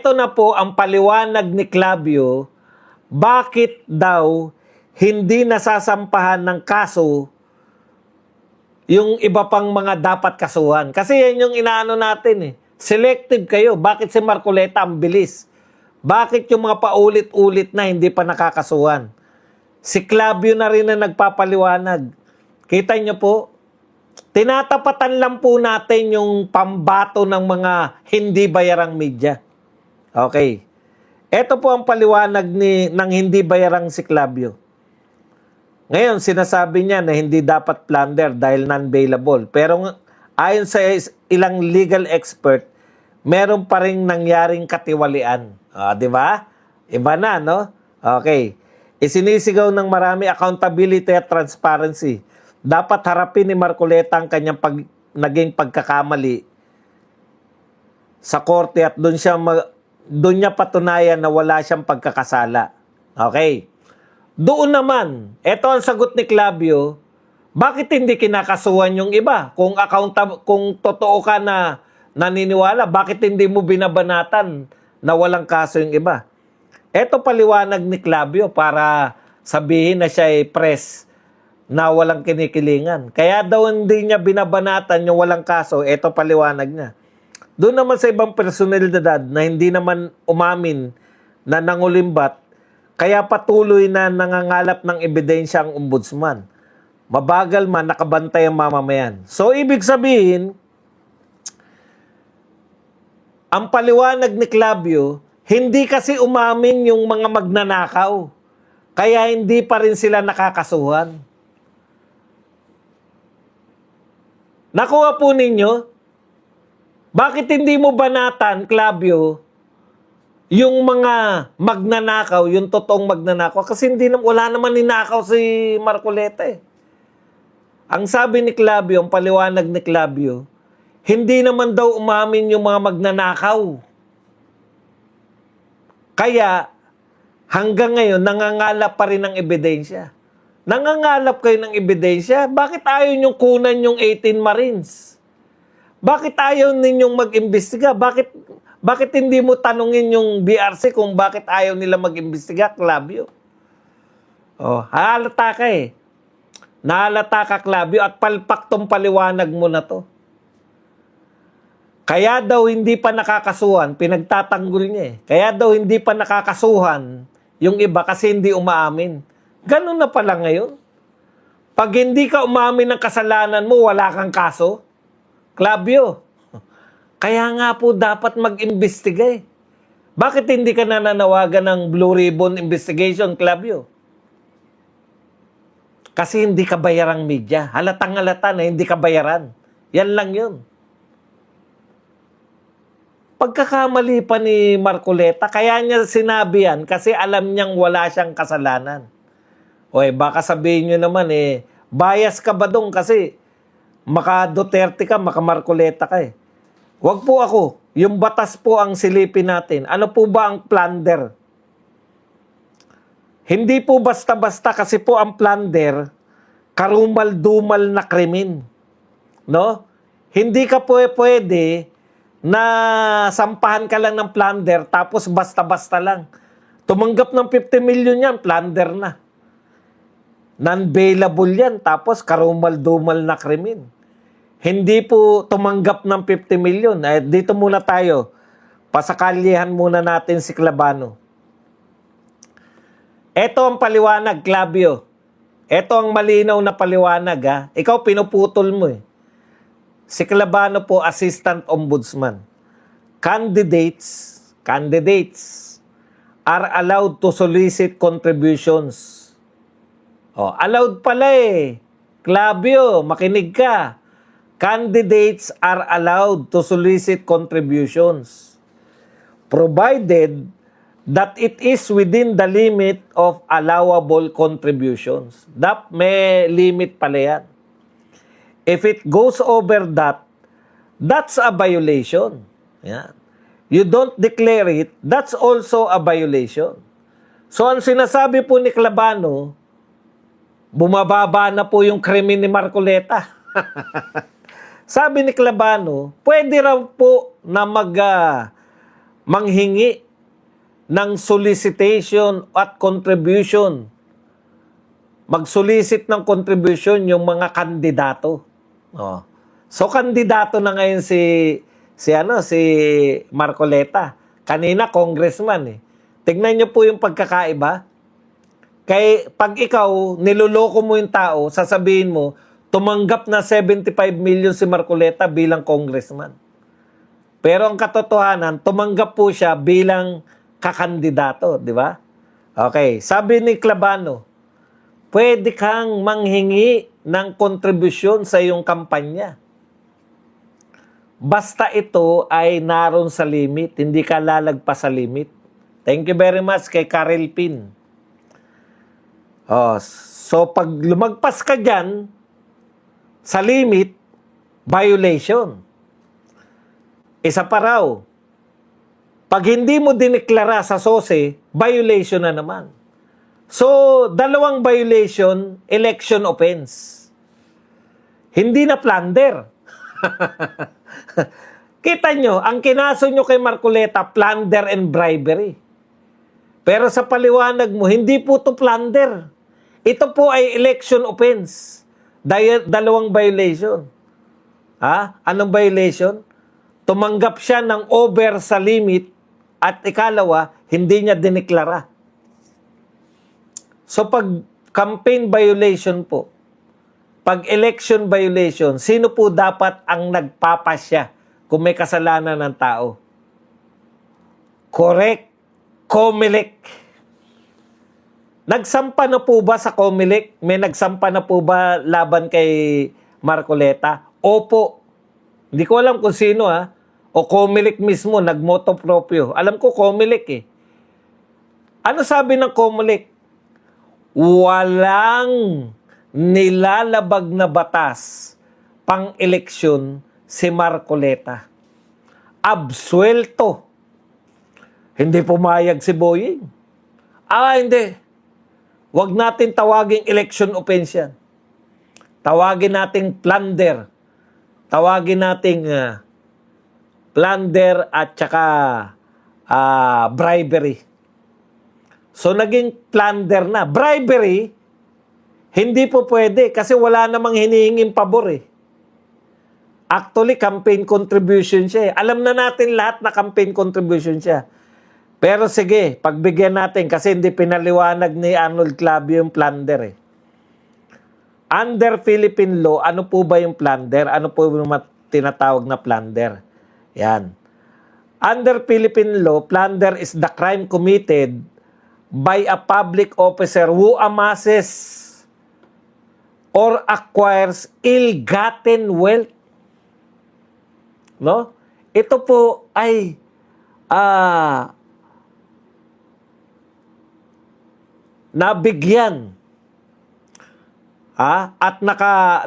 eto na po ang paliwanag ni Clavio, bakit daw hindi nasasampahan ng kaso yung iba pang mga dapat kasuhan. Kasi yan yung inaano natin eh. Selective kayo. Bakit si Marcoleta ang bilis? Bakit yung mga paulit-ulit na hindi pa nakakasuhan? Si Clavio na rin na nagpapaliwanag. Kita nyo po, tinatapatan lang po natin yung pambato ng mga hindi bayarang media. Okay. Ito po ang paliwanag ng hindi bayarang si Clavio. Ngayon, sinasabi niya na hindi dapat plunder dahil non-bailable. Pero ayon sa ilang legal expert, meron pa rin nangyaring katiwalian. Di ba? Iba na, no? Okay. Isinisigaw ng marami accountability at transparency. Dapat harapin ni Marcoleta ang kanyang naging pagkakamali sa korte at doon niya patunayan na wala siyang pagkakasala. Okay. Doon naman, ito ang sagot ni Clavio, bakit hindi kinakasuhan yung iba? Kung totoo ka na naniniwala, bakit hindi mo binabanatan na walang kaso yung iba? Ito paliwanag ni Clavio para sabihin na siya ay press na walang kinikilingan. Kaya daw hindi niya binabanatan yung walang kaso, ito paliwanag niya. Doon naman sa ibang personalidad na hindi naman umamin na nangulimbat, kaya patuloy na nangangalap ng ebidensya ang ombudsman. Mabagal man, nakabantay ang mamamayan. So, ibig sabihin, ang paliwanag ni Clavio, hindi kasi umamin yung mga magnanakaw. Kaya hindi pa rin sila nakakasuhan. Nakuha po ninyo? Bakit hindi mo banatan, Clavio, yung mga magnanakaw, yung totoong magnanakaw? Kasi wala naman ninakaw si Marcoleta eh. Ang sabi ni Clavio, ang paliwanag ni Clavio, hindi naman daw umamin yung mga magnanakaw. Kaya, hanggang ngayon, nangangalap pa rin ng ebidensya. Nangangalap kayo ng ebidensya? Bakit ayaw niyong kunan yung 18 Marines? Bakit ayaw ninyong mag-imbestiga? Bakit hindi mo tanungin yung BRC kung bakit ayaw nila mag-imbestiga, Clavio? Halata ka eh. Nahalata ka, Clavio, at palpak tong paliwanag mo na to. Kaya daw hindi pa nakakasuhan, pinagtatanggol niya eh. Kaya daw hindi pa nakakasuhan yung iba kasi hindi umaamin. Ganun na pala ngayon. Pag hindi ka umamin ng kasalanan mo, wala kang kaso. Clavio, kaya nga po dapat mag-imbestiga eh. Bakit hindi ka nananawagan ng Blue Ribbon Investigation, Clavio? Kasi hindi ka bayarang media. Halatang-halata na hindi ka bayaran. Yan lang yun. Pagkakamali pa ni Marcoleta, kaya niya sinabi yan kasi alam niyang wala siyang kasalanan. Baka sabihin niyo naman bias ka ba doon kasi maka Duterte ka, maka Marcoleta ka eh. Wag po ako. Yung batas po ang silipin natin. Ano po ba ang plunder? Hindi po basta-basta kasi po ang plunder, karumal-dumal na krimen. No? Hindi ka pwede na sampahan ka lang ng plunder tapos basta-basta lang. Tumanggap ng 50 million yan, plunder na. Non-bailable yan, tapos karumal-dumal na krimen. Hindi po tumanggap ng 50 million. Dito muna tayo. Pasakalyehan muna natin si Clavano. Ito ang paliwanag, Clavio. Ito ang malinaw na paliwanag. Ha? Ikaw pinuputol mo eh. Si Clavano po, Assistant Ombudsman. Candidates are allowed to solicit contributions. Allowed pala eh. Clavio, makinig ka. Candidates are allowed to solicit contributions, provided that it is within the limit of allowable contributions. May limit pala yan. If it goes over that, that's a violation. Yan. You don't declare it, that's also a violation. So, ang sinasabi po ni Clavano, bumababa na po yung krimen ni Marcoleta. Sabi ni Clavano, pwede raw po na manghingi ng solicitation at contribution. Mag-solicit ng contribution yung mga kandidato. Oh. So kandidato na ngayon si Marcoleta. Kanina congressman eh. Tignan niyo po yung pagkakaiba. Kay pag ikaw niloloko mo yung tao, sasabihin mo tumanggap na 75 million si Marcoleta bilang congressman. Pero ang katotohanan, tumanggap po siya bilang kakandidato, di ba? Okay, sabi ni Clabano, pwede kang manghingi ng kontribusyon sa iyong kampanya. Basta ito ay naroon sa limit, hindi ka lalagpas sa limit. Thank you very much kay Karel Pin. Oh, so pag lumagpas ka dyan sa limit, violation. Isa pa raw, pag hindi mo dineklara sa SOSE, violation na naman. So, dalawang violation, election offense. Hindi na plunder. Kita nyo, ang kinaso nyo kay Marcoleta, plunder and bribery. Pero sa paliwanag mo, hindi po to plunder. Ito po ay election offense. Dalawang violation. Ha? Anong violation? Tumanggap siya ng over sa limit at ikalawa, hindi niya dineklara. So pag campaign violation po, pag election violation, sino po dapat ang nagpapasya kung may kasalanan ng tao? Correct. COMELEC. Nagsampa na po ba sa COMELEC? May nagsampa na po ba laban kay Marcoleta? Opo. Hindi ko alam kung sino ha. O COMELEC mismo, nagmoto proprio. Alam ko COMELEC eh. Ano sabi ng COMELEC? Walang nilalabag na batas pang-eleksyon si Marcoleta. Absuelto. Hindi pumayag si Boying. Hindi. Huwag natin tawaging election offense yan. Tawagin nating plunder. Tawagin nating plunder at saka bribery. So, naging plunder na. Bribery, hindi po pwede kasi wala namang hinihinging pabor eh. Actually, campaign contribution siya eh. Alam na natin lahat na campaign contribution siya. Pero sige, pagbigyan natin kasi hindi pinaliwanag ni Arnold Clavio yung plunder eh. Under Philippine law, ano po ba yung plunder? Ano po yung tinatawag na plunder? Yan. Under Philippine law, plunder is the crime committed by a public officer who amasses or acquires ill-gotten wealth. No? Ito po ay nabigyan at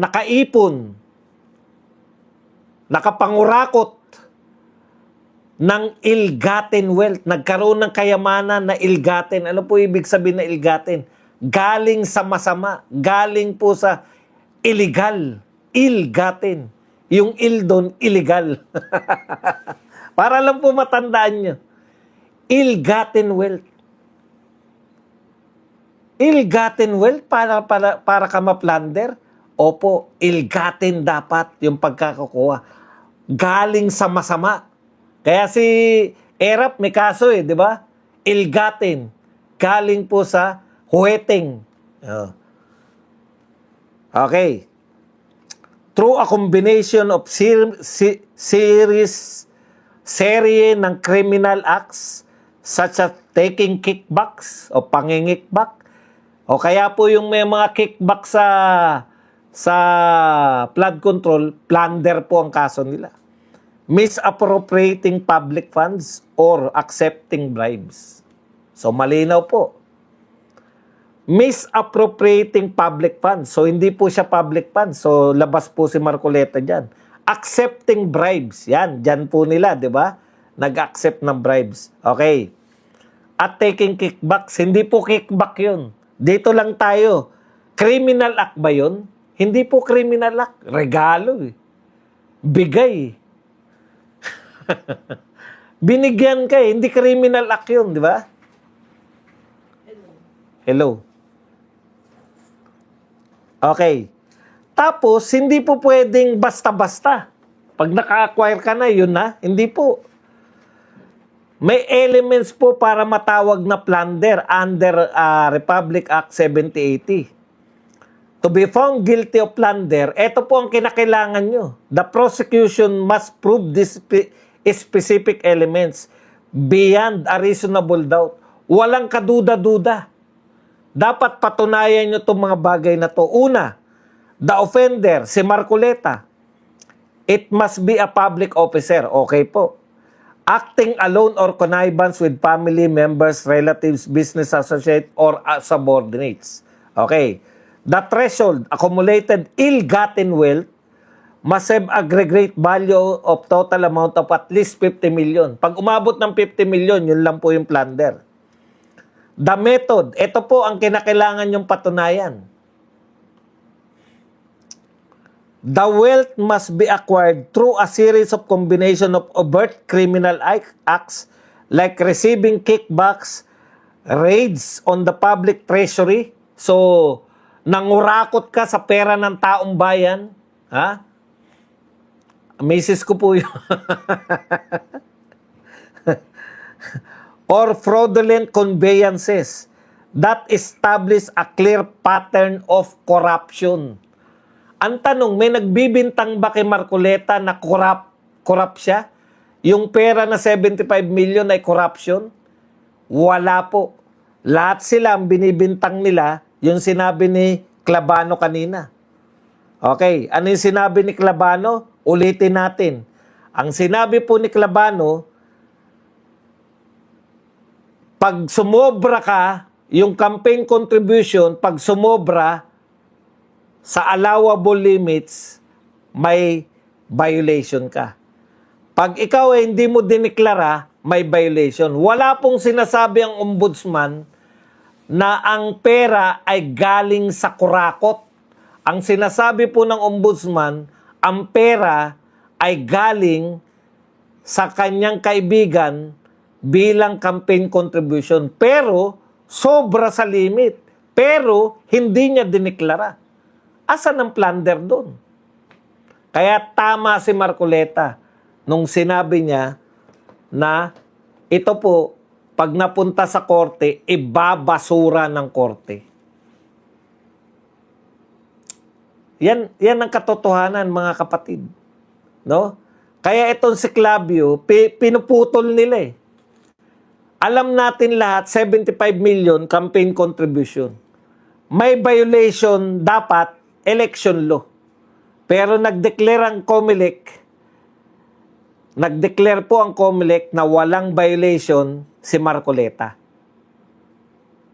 nakaipon, nakapangurakot ng ill-gotten wealth. Nagkaroon ng kayamanan na ill-gotten. Ano po ibig sabihin na ill-gotten? Galing sa masama. Galing po sa illegal. Ill-gotten. Yung ill doon, illegal. Para lang po matandaan nyo. Ill-gotten wealth. Ill-gotten wealth para ka ma-plunder? Opo, ill-gotten dapat yung pagkakakuha. Galing sa masama. Kaya si Erap may kaso eh, di ba? Ill-gotten. Galing po sa huweteng. Okay. Through a combination of serye ng criminal acts such as taking kickbacks o pangingikbak, o kaya po yung may mga kickback sa flood control, plunder po ang kaso nila. Misappropriating public funds or accepting bribes. So malinaw po. Misappropriating public funds. So hindi po siya public funds. So labas po si Marcoleta dyan. Accepting bribes. Yan, dyan po nila, di ba? Nag-accept ng bribes. Okay. At taking kickbacks, hindi po kickback yun. Dito lang tayo. Criminal act ba yun? Hindi po criminal act. Regalo eh. Bigay. Binigyan ka hindi criminal act yun, di ba? Hello. Okay. Tapos, hindi po pwedeng basta-basta. Pag naka-acquire ka na, yun na. Hindi po. May elements po para matawag na plunder under Republic Act 7080. To be found guilty of plunder, ito po ang kinakailangan nyo. The prosecution must prove these specific elements beyond a reasonable doubt. Walang kaduda-duda. Dapat patunayan nyo itong mga bagay na to. Una, the offender, si Marcoleta, it must be a public officer. Okay po. Acting alone or connivance with family members, relatives, business associates, or subordinates. Okay. The threshold, accumulated ill-gotten wealth, must have aggregate value of total amount of at least 50 million. Pag umabot ng 50 million, yun lang po yung plunder. The method, ito po ang kinakailangan yung patunayan. The wealth must be acquired through a series of combination of overt criminal acts like receiving kickbacks, raids on the public treasury. So, nangurakot ka sa pera ng taong bayan. Ha? Misis ko po yun. Or fraudulent conveyances that establish a clear pattern of corruption. Ang tanong, may nagbibintang ba kay Marcoleta na corrupt siya? Yung pera na 75 million ay corruption? Wala po. Lahat sila ang binibintang nila, yung sinabi ni Clabano kanina. Okay, ano yung sinabi ni Clabano? Ulitin natin. Ang sinabi po ni Clabano, pag sumobra ka, yung campaign contribution, pag sumobra sa allowable limits, may violation ka. Pag ikaw ay hindi mo diniklara, may violation. Wala pong sinasabi ang ombudsman na ang pera ay galing sa kurakot. Ang sinasabi po ng ombudsman, ang pera ay galing sa kanyang kaibigan bilang campaign contribution. Pero, sobra sa limit. Pero, hindi niya diniklara. Asan ang plunder doon? Kaya tama si Marcoleta nung sinabi niya na ito po, pag napunta sa korte, ibabasura ng korte. Yan ang katotohanan, mga kapatid. No? Kaya itong si Clavio, pinuputol nila eh. Alam natin lahat, 75 million campaign contribution. May violation dapat election law. Pero nag-declare po ang COMELEC na walang violation si Marcoleta.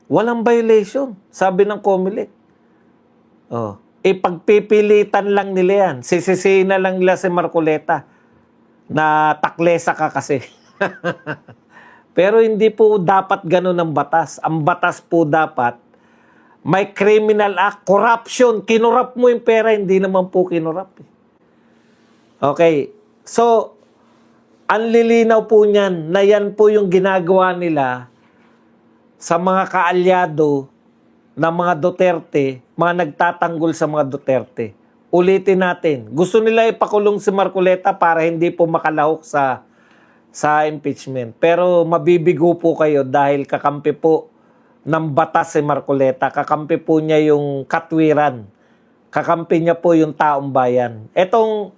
Walang violation, sabi ng COMELEC. Oh, ipagpipilitan lang nila yan. Sisisihin na lang nila si Marcoleta na taklesa ka kasi. Pero hindi po dapat ganun ang batas. Ang batas po dapat may criminal act, corruption. Kinurap mo yung pera, hindi naman po kinurap. Okay. So, ang lilinaw po niyan na yan po yung ginagawa nila sa mga kaalyado ng mga Duterte, mga nagtatanggol sa mga Duterte. Ulitin natin. Gusto nila ipakulong si Marcoleta para hindi po makalahok sa impeachment. Pero mabibigo po kayo dahil kakampi po ng batas si Marcoleta. Kakampi po niya yung katwiran. Kakampi niya po yung taong bayan. Etong